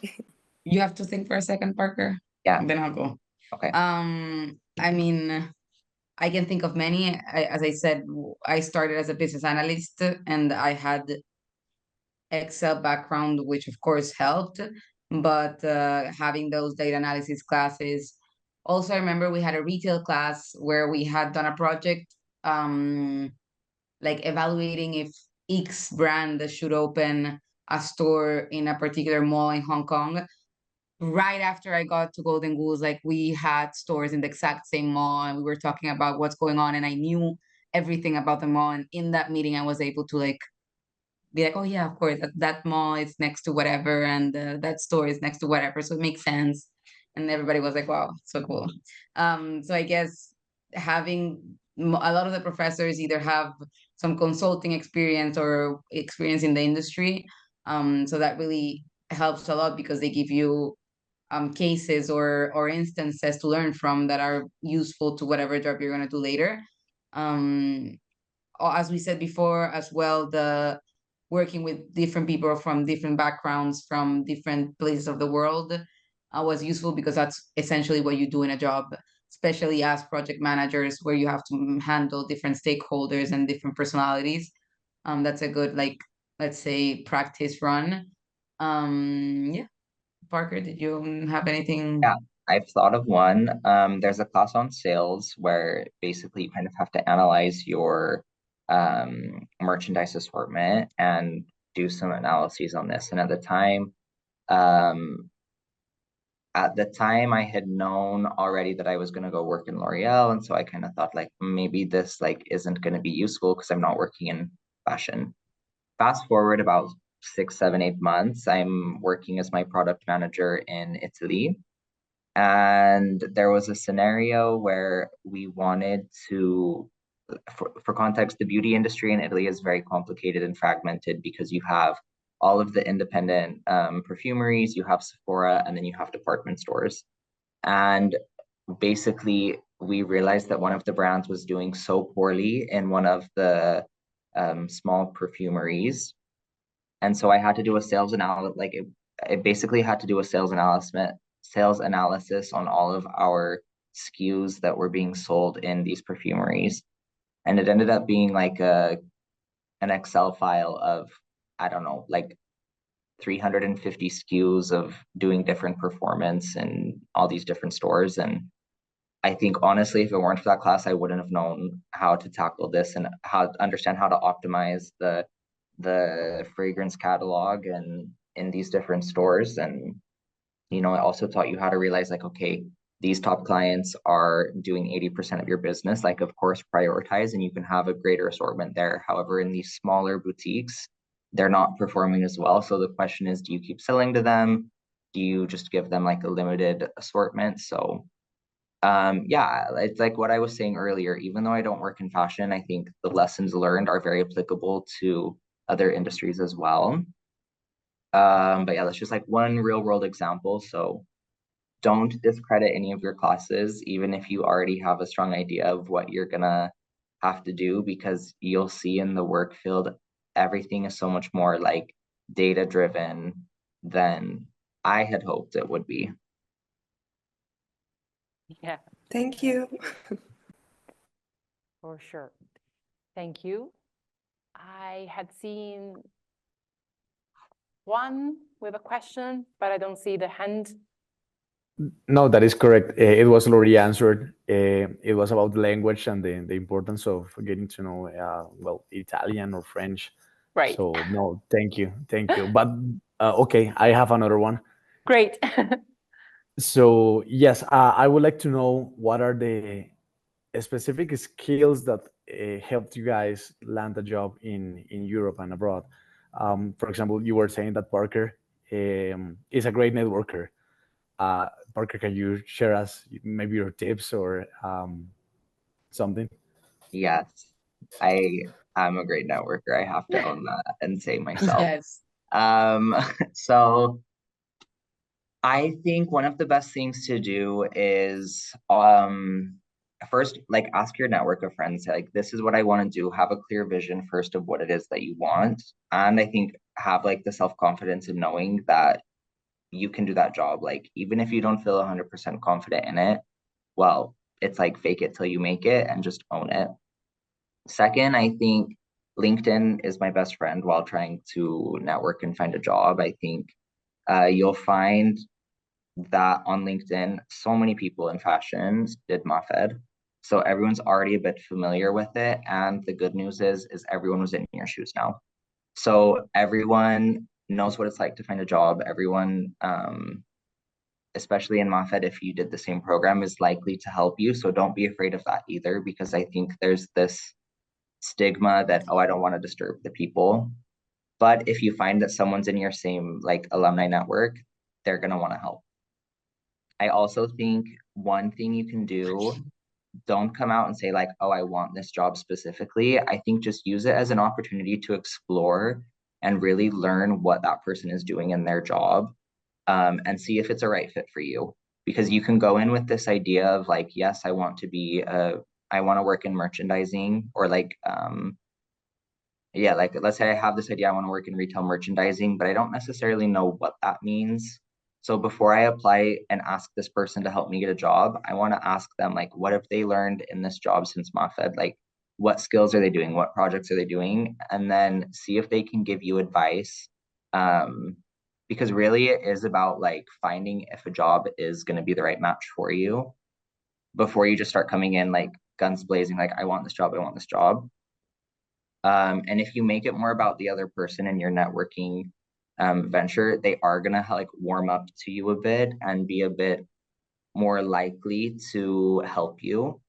Speaker 2: You have to think for a second, Parker.
Speaker 4: Yeah.
Speaker 2: Then I'll go.
Speaker 4: Okay.
Speaker 2: I mean, I can think of many. As I said, I started as a business analyst and I had Excel background, which of course helped, but having those data analysis classes. Also, I remember we had a retail class where we had done a project, like evaluating if X brand should open a store in a particular mall in Hong Kong. Right after I got to Golden Goose, like we had stores in the exact same mall and we were talking about what's going on, and I knew everything about the mall. And in that meeting, I was able to like be like, oh yeah, of course, that mall is next to whatever, and that store is next to whatever, so it makes sense. And everybody was like, wow, so cool. So I guess having a lot of the professors either have some consulting experience or experience in the industry, so that really helps a lot because they give you cases or instances to learn from that are useful to whatever job you're going to do later. As we said before as well, the working with different people from different backgrounds, from different places of the world, was useful because that's essentially what you do in a job, especially as project managers, where you have to handle different stakeholders and different personalities. That's a good, like, let's say, practice run. Yeah. Parker, did you have anything?
Speaker 4: Yeah, I've thought of one. There's a class on sales where basically you kind of have to analyze your merchandise assortment and do some analyses on this. And at the time I had known already that I was going to go work in L'Oreal, and so I kind of thought like maybe this like isn't going to be useful because I'm not working in fashion. Fast forward about 6, 7, 8 months, I'm working as my product manager in Italy. And there was a scenario where we wanted to, for context, the beauty industry in Italy is very complicated and fragmented because you have all of the independent perfumeries, you have Sephora, and then you have department stores. And basically, we realized that one of the brands was doing so poorly in one of the small perfumeries. And so I had to do a sales analysis, like it basically had to do a sales analysis on all of our SKUs that were being sold in these perfumeries. And it ended up being like an Excel file of, I don't know, like 350 SKUs of doing different performance in all these different stores. And I think honestly, if it weren't for that class, I wouldn't have known how to tackle this and how to understand how to optimize the fragrance catalog and in these different stores. And it also taught you how to realize like, okay, these top clients are doing 80% of your business, like of course prioritize, and you can have a greater assortment there. However, in these smaller boutiques, they're not performing as well. So the question is, do you keep selling to them? Do you just give them like a limited assortment? So yeah, it's like what I was saying earlier, even though I don't work in fashion, I think the lessons learned are very applicable to other industries as well. But yeah, that's just like one real world example. So don't discredit any of your classes, even if you already have a strong idea of what you're gonna have to do, because you'll see in the work field, everything is so much more like data driven than I had hoped it would be.
Speaker 1: Yeah,
Speaker 8: Thank you.
Speaker 1: for sure. Thank you. I had seen one with a question, but I don't see the hand.
Speaker 9: No, that is correct. It was already answered. It was about the language and the importance of getting to know, well, Italian or French.
Speaker 1: Right.
Speaker 9: So, no, thank you. Thank you. But, okay, I have another one.
Speaker 1: Great.
Speaker 9: So, yes, I would like to know what are the specific skills that helped you guys land a job in Europe and abroad. For example, you were saying that Parker is a great networker. Parker, can you share us maybe your tips or something?
Speaker 4: Yes, I'm a great networker. I have to own that and say myself.
Speaker 2: Yes.
Speaker 4: So I think one of the best things to do is first, like, ask your network of friends, like, this is what I want to do. Have a clear vision first of what it is that you want. And I think have like the self-confidence of knowing that you can do that job. Like, even if you don't feel 100% confident in it, well, it's like fake it till you make it and just own it. Second, I think LinkedIn is my best friend while trying to network and find a job. I think you'll find that on LinkedIn, so many people in fashion did MAFED. So everyone's already a bit familiar with it. And the good news is everyone was in your shoes now. So everyone knows what it's like to find a job. Everyone, especially in MAFED, if you did the same program, is likely to help you. So don't be afraid of that either, because I think there's this stigma that, oh, I don't want to disturb the people. But if you find that someone's in your same like alumni network, they're going to want to help. I also think one thing you can do, don't come out and say like, oh, I want this job specifically. I think just use it as an opportunity to explore and really learn what that person is doing in their job, and see if it's a right fit for you. Because you can go in with this idea of like, yes, I want to work in merchandising, or like, yeah, like let's say I have this idea, I want to work in retail merchandising, but I don't necessarily know what that means. So before I apply and ask this person to help me get a job, I want to ask them like, what have they learned in this job since MAFED? Like, what skills are they doing? What projects are they doing? And then see if they can give you advice. Because really it is about like finding if a job is going to be the right match for you before you just start coming in like guns blazing, like, I want this job, I want this job. And if you make it more about the other person in your networking venture, they are gonna like warm up to you a bit and be a bit more likely to help you.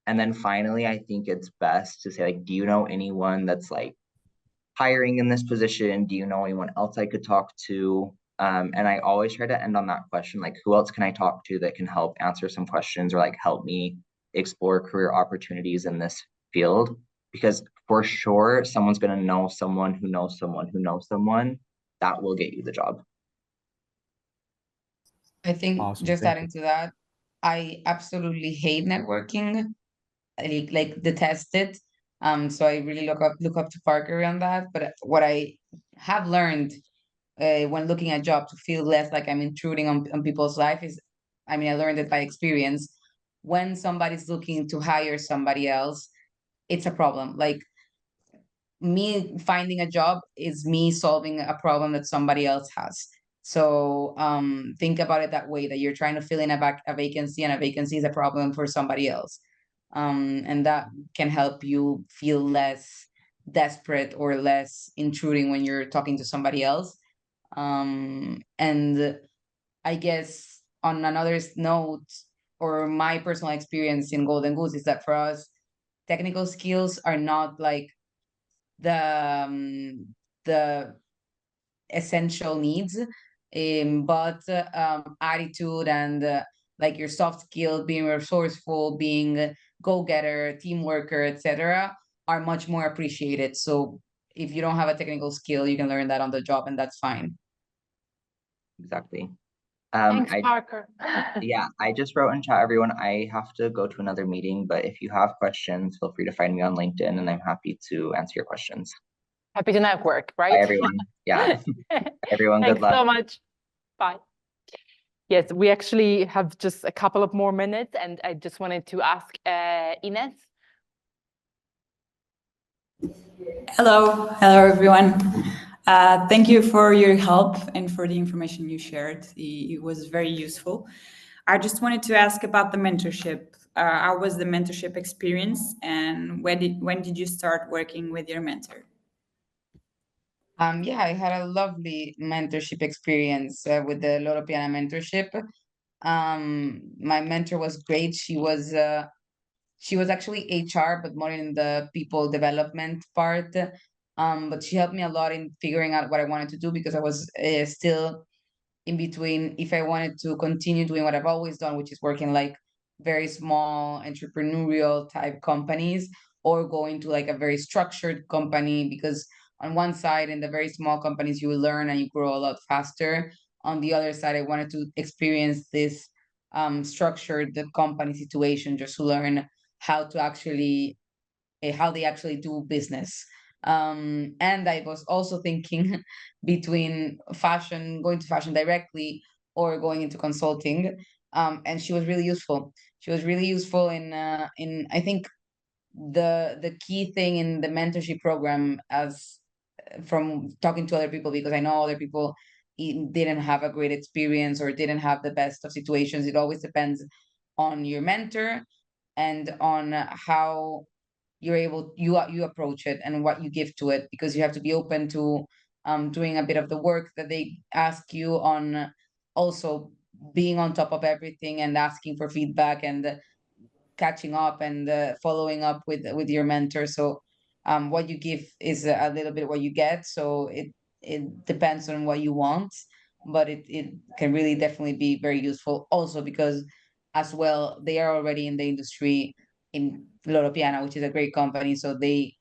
Speaker 4: And then finally, I think it's best to say like, do you know anyone that's like hiring in this position? Do you know anyone else I could talk to? And I always try to end on that question, like, who else can I talk to that can help answer some questions or like help me explore career opportunities in this field? Because for sure, someone's going to know someone who knows someone who knows someone that will get you the job.
Speaker 2: I think
Speaker 9: Awesome,
Speaker 2: just
Speaker 9: thank
Speaker 2: adding to that, I absolutely hate networking. I like detest it. So I really look up to Parker on that. But what I have learned when looking at jobs to feel less like I'm intruding on people's life is, I mean, I learned it by experience. When somebody's looking to hire somebody else, it's a problem. Like, me finding a job is me solving a problem that somebody else has. So think about it that way, that you're trying to fill in a vacancy, and a vacancy is a problem for somebody else. And that can help you feel less desperate or less intruding when you're talking to somebody else. And I guess on another note, or my personal experience in Golden Goose, is that for us, technical skills are not like the essential needs, but attitude and like your soft skills, being resourceful, being go-getter, team worker, etc., are much more appreciated. So if you don't have a technical skill, you can learn that on the job, and that's fine.
Speaker 4: Exactly.
Speaker 1: Thanks, Parker.
Speaker 4: Yeah, I just wrote in chat, everyone, I have to go to another meeting, but if you have questions, feel free to find me on LinkedIn and I'm happy to answer your questions.
Speaker 1: Happy to network, right?
Speaker 4: Bye, everyone. Yeah. Everyone, good
Speaker 1: Thanks
Speaker 4: luck.
Speaker 1: so much. Bye. Yes, we actually have just a couple of more minutes, and I just wanted to ask Ines.
Speaker 10: Hello, everyone. Thank you for your help and for the information you shared. It was very useful. I just wanted to ask about the mentorship. How was the mentorship experience, and when did you start working with your mentor?
Speaker 2: Yeah, I had a lovely mentorship experience with the Loro Piana mentorship. My mentor was great. She was actually HR, but more in the people development part. But she helped me a lot in figuring out what I wanted to do, because I was still in between if I wanted to continue doing what I've always done, which is working like very small entrepreneurial type companies, or going to like a very structured company, because on one side, in the very small companies, you learn and you grow a lot faster. On the other side, I wanted to experience this structured company situation, just to learn how to actually how they actually do business. And I was also thinking between fashion, going to fashion directly or going into consulting. And she was really useful. She was really useful in I think the key thing in the mentorship program, as from talking to other people, because I know other people didn't have a great experience or didn't have the best of situations. It always depends on your mentor and on how you're able you approach it and what you give to it, because you have to be open to doing a bit of the work that they ask you on, also being on top of everything and asking for feedback and catching up and following up with your mentor. So what you give is a little bit what you get, so it depends on what you want, but it can really definitely be very useful also because as well they are already in the industry in Loro Piana, which is a great company, so they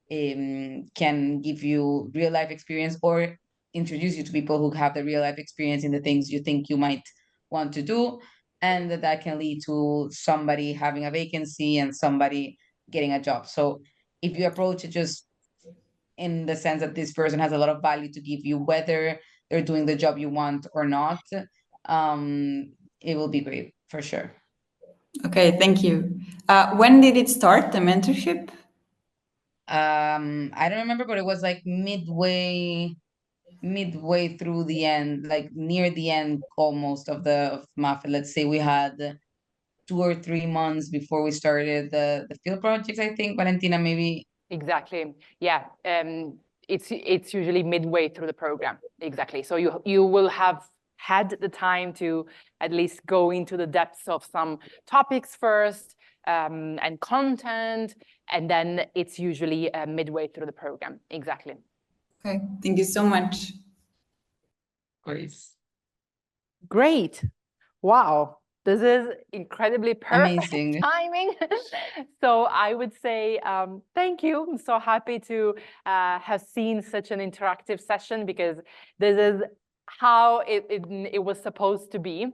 Speaker 2: can give you real life experience or introduce you to people who have the real life experience in the things you think you might want to do, and that can lead to somebody having a vacancy and somebody getting a job. So if you approach it just in the sense that this person has a lot of value to give you, whether they're doing the job you want or not, it will be great for sure.
Speaker 10: Okay, thank you. When did it start, the mentorship?
Speaker 2: I don't remember, but it was like midway through the end, like near the end almost of MAFED. Let's say we had 2 or 3 months before we started the field projects, I think. Valentina, maybe.
Speaker 1: Exactly. Yeah. It's usually midway through the program. Exactly. So you will have had the time to at least go into the depths of some topics first, and content, and then it's usually midway through the program. Exactly.
Speaker 10: Okay, thank you so much.
Speaker 1: Great. Wow. This is incredibly perfect
Speaker 2: Amazing.
Speaker 1: timing. So I would say thank you. I'm so happy to have seen such an interactive session, because this is how it was supposed to be.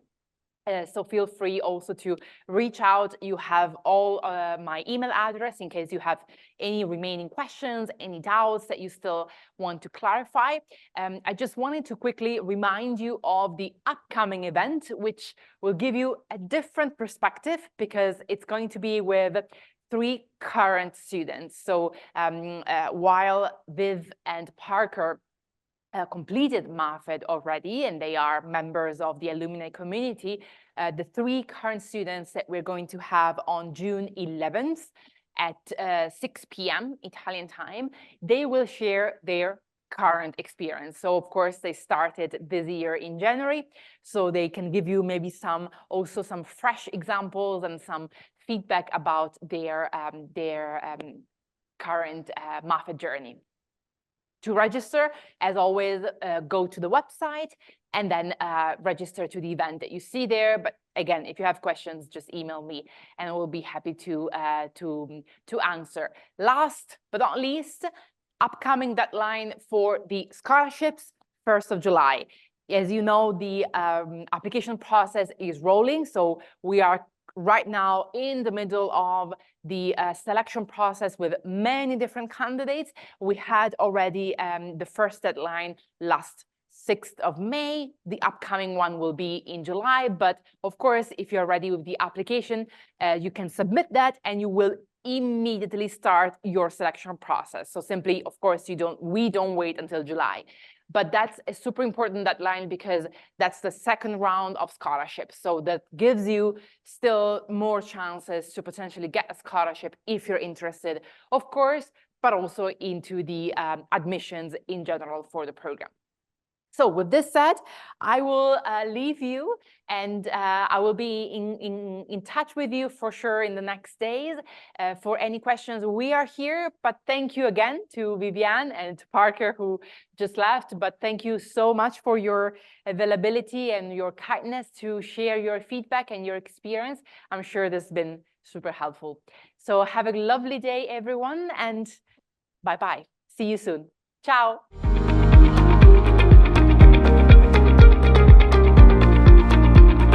Speaker 1: So feel free also to reach out. You have all my email address in case you have any remaining questions, any doubts that you still want to clarify. I just wanted to quickly remind you of the upcoming event, which will give you a different perspective, because it's going to be with 3 current students. So while Viv and Parker completed MAFED already, and they are members of the alumni community, the 3 current students that we're going to have on June 11th at 6 p.m. Italian time, they will share their current experience. So of course they started this year in January, so they can give you maybe also some fresh examples and some feedback about their current MAFED journey. To register, as always, go to the website and then register to the event that you see there. But again, if you have questions, just email me and we'll be happy to answer. Last but not least, upcoming deadline for the scholarships, 1st of July. As you know, the application process is rolling, so we are right now in the middle of the selection process with many different candidates. We had already the first deadline last 6th of May. The upcoming one will be in July, but of course, if you're ready with the application, you can submit that and you will immediately start your selection process. So simply, of course, we don't wait until July. But that's a super important deadline, because that's the second round of scholarships. So that gives you still more chances to potentially get a scholarship if you're interested, of course, but also into the admissions in general for the program. So with this said, I will leave you, and I will be in touch with you for sure in the next days. For any questions, we are here, but thank you again to Viviane and to Parker, who just left. But thank you so much for your availability and your kindness to share your feedback and your experience. I'm sure this has been super helpful. So have a lovely day, everyone, and bye-bye. See you soon. Ciao.